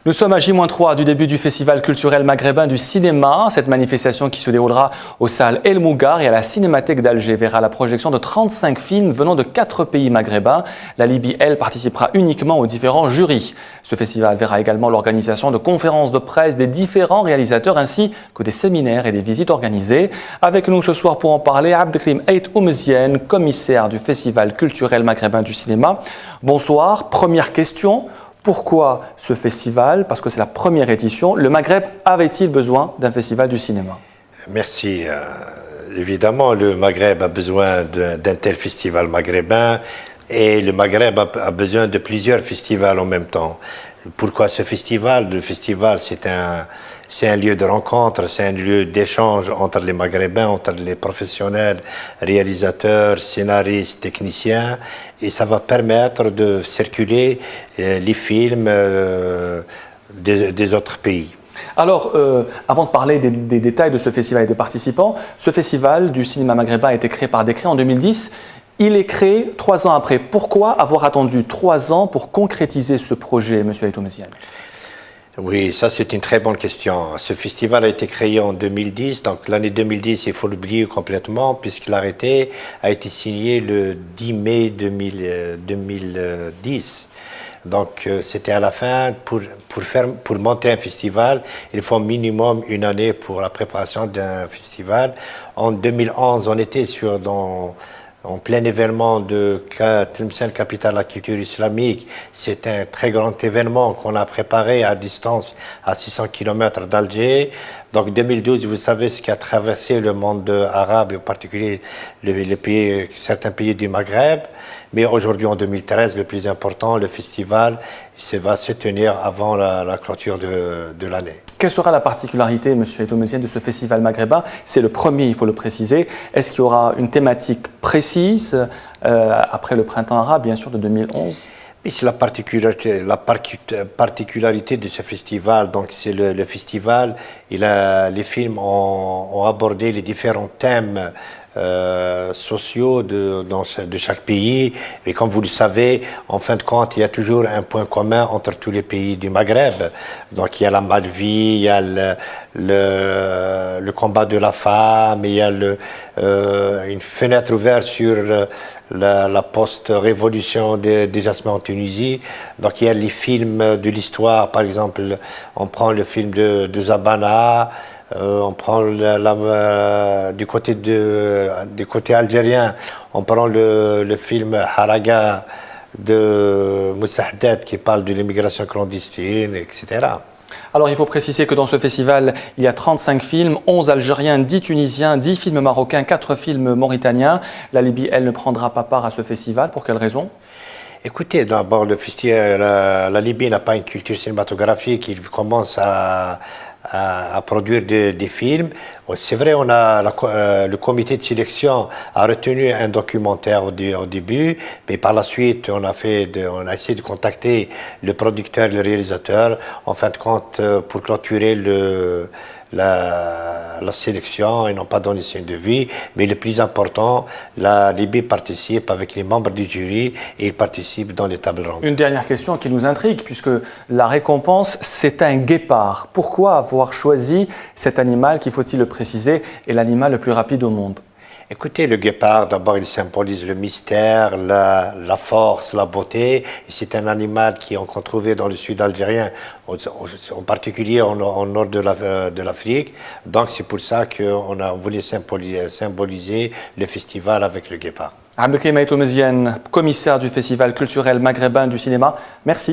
Nous sommes à J-3 du début du Festival culturel maghrébin du cinéma. Cette manifestation qui se déroulera aux salles El Mougar et à la Cinémathèque d'Alger verra la projection de 35 films venant de 4 pays maghrébins. La Libye, elle, participera uniquement aux différents jurys. Ce festival verra également l'organisation de conférences de presse des différents réalisateurs ainsi que des séminaires et des visites organisées. Avec nous ce soir pour en parler, Abdelkrim Ait Oumziane, commissaire du Festival culturel maghrébin du cinéma. Bonsoir. Première question. Pourquoi ce festival? Parce que c'est la première édition. Le Maghreb avait-il besoin d'un festival du cinéma? Merci. Évidemment, le Maghreb a besoin d'un tel festival maghrébin et le Maghreb a besoin de plusieurs festivals en même temps. Pourquoi ce festival? Le festival, c'est un lieu de rencontre, c'est un lieu d'échange entre les Maghrébins, entre les professionnels, réalisateurs, scénaristes, techniciens, et ça va permettre de circuler les films des autres pays. Alors, avant de parler des détails de ce festival et des participants, ce festival du cinéma maghrébin a été créé par décret en 2010. Il est créé 3 ans après. Pourquoi avoir attendu 3 ans pour concrétiser ce projet, M. Ait Oumziane? Oui, ça c'est une très bonne question. Ce festival a été créé en 2010, donc l'année 2010, il faut l'oublier complètement, puisque l'arrêté a été signé le 10 mai 2010. Donc c'était à la fin, pour monter un festival, il faut minimum une année pour la préparation d'un festival. En 2011, on était en plein événement de Tlemcen, capitale de la culture islamique. C'est un très grand événement qu'on a préparé à distance à 600 km d'Alger. Donc 2012, vous savez ce qui a traversé le monde arabe, et en particulier certains pays du Maghreb. Mais aujourd'hui, en 2013, le plus important, le festival, va se tenir avant la clôture de l'année. Quelle sera la particularité, M. Ait Oumziane, de ce festival maghrébin? C'est le premier, il faut le préciser. Est-ce qu'il y aura une thématique précise après le printemps arabe, bien sûr, de 2011? Oui, c'est la particularité de ce festival. Donc, c'est le festival et les films ont abordé les différents thèmes sociaux de chaque pays. Et comme vous le savez, en fin de compte, il y a toujours un point commun entre tous les pays du Maghreb. Donc il y a la malvie, il y a le combat de la femme, il y a une fenêtre ouverte sur la post-révolution des jasmins en Tunisie. Donc il y a les films de l'histoire, par exemple, on prend le film de Zabana. On prend du côté algérien, on prend le film Haraga de Moussa Haddad qui parle de l'immigration clandestine, etc. Alors il faut préciser que dans ce festival, il y a 35 films, 11 algériens, 10 tunisiens, 10 films marocains, 4 films mauritaniens. La Libye, elle, ne prendra pas part à ce festival. Pour quelle raison? Écoutez, d'abord, la Libye n'a pas une culture cinématographique. Il commence à produire des films. C'est vrai, le comité de sélection a retenu un documentaire au début, mais par la suite, on a essayé de contacter le producteur et le réalisateur, en fin de compte, pour clôturer la sélection. Ils n'ont pas donné signe de vie, mais le plus important, la Libye participe avec les membres du jury et ils participent dans les tables rondes. Une dernière question qui nous intrigue, puisque la récompense, c'est un guépard. Pourquoi avoir choisi cet animal qui, faut-il le préciser, est l'animal le plus rapide au monde? Écoutez, le guépard, d'abord, il symbolise le mystère, la force, la beauté. C'est un animal qu'on trouvait dans le sud algérien, en particulier au nord de l'Afrique. Donc, c'est pour ça qu'on a voulu symboliser le festival avec le guépard. Abdelkrim Ait Oumziane, commissaire du Festival culturel maghrébin du cinéma. Merci.